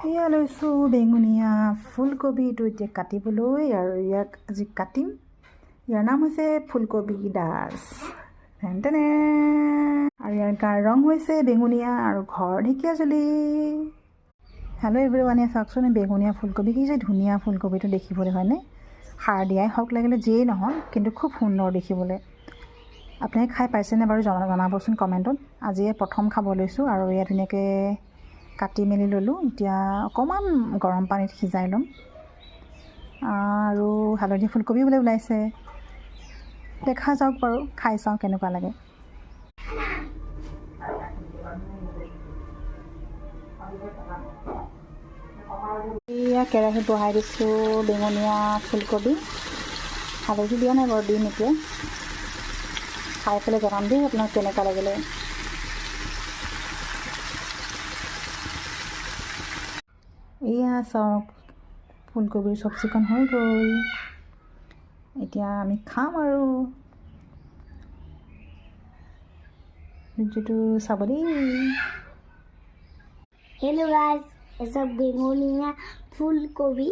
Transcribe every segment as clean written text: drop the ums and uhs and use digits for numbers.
এয়া লৈছোঁ বেঙুনীয়া ফুলকবিটো এতিয়া কাটিবলৈ আৰু ইয়াক আজি কাটিম। ইয়াৰ নাম হৈছে ফুলকবি দাস তেনে আৰু ইয়াৰ গাৰ ৰং হৈছে বেঙুনীয়া আৰু ঘৰ ঢেকীয়াজুলি। হেল্ল' এভৰিৱান, চাওকচোন বেঙুনীয়া ফুলকবি কি যে ধুনীয়া ফুলকবিটো দেখিবলৈ, হয়নে? সাৰ দিয়াই হওক লাগিলে যিয়েই নহয়, কিন্তু খুব সুন্দৰ দেখিবলৈ। আপুনি খাই পাইছেনে বাৰু জনাবচোন কমেণ্টত। আজিয়ে প্ৰথম খাব লৈছোঁ আৰু এয়া ধুনীয়াকৈ কাটি মেলি ল'লোঁ। এতিয়া অকণমান গৰম পানীত সিজাই ল'ম। আৰু হালধীয়া ফুলকবি বোলে ওলাইছে, দেখা যাওক বাৰু, খাই চাওঁ কেনেকুৱা লাগে। এয়া কেৰাহীত বহাই দিছোঁ বেঙুনীয়া ফুলকবি। হালধি দিয়া নাই বাৰু, দিম এতিয়া। খাই পেলাই জনাম দেই আপোনাক কেনেকুৱা লাগিলে। এয়া চাওক ফুলকবিৰ চব্জিকণ হৈ গ'ল। এতিয়া আমি খাম আৰু ভিডিঅ'টো চাব দেই। হেল্ল' গাইজ, এসব বেঙুনীয়া ফুলকবি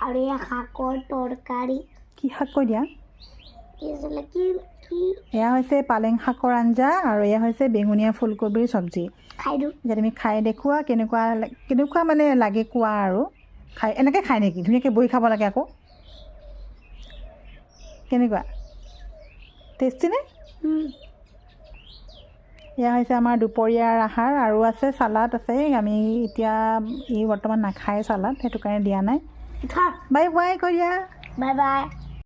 আৰু এয়া শাকৰ তৰকাৰী। কি শাক কৈ দিয়া? কি এয়া হৈছে পালেং শাকৰ আঞ্জা আৰু এয়া হৈছে বেঙুনীয়া ফুলকবিৰ চব্জি। খাই দিওঁ। এতিয়া তুমি খাই দেখুওৱা কেনেকুৱা মানে লাগে কোৱা আৰু। খাই এনেকৈ খাই নেকি? ধুনীয়াকৈ বহি খাব লাগে আকৌ। কেনেকুৱা টেষ্টি নে? এয়া হৈছে আমাৰ দুপৰীয়াৰ আহাৰ আৰু আছে চালাড আছে। আমি এতিয়া বৰ্তমান নাখায় চালাড, সেইটো কাৰণে দিয়া নাই। বাই বাই কৈ দিয়া। Bye bye.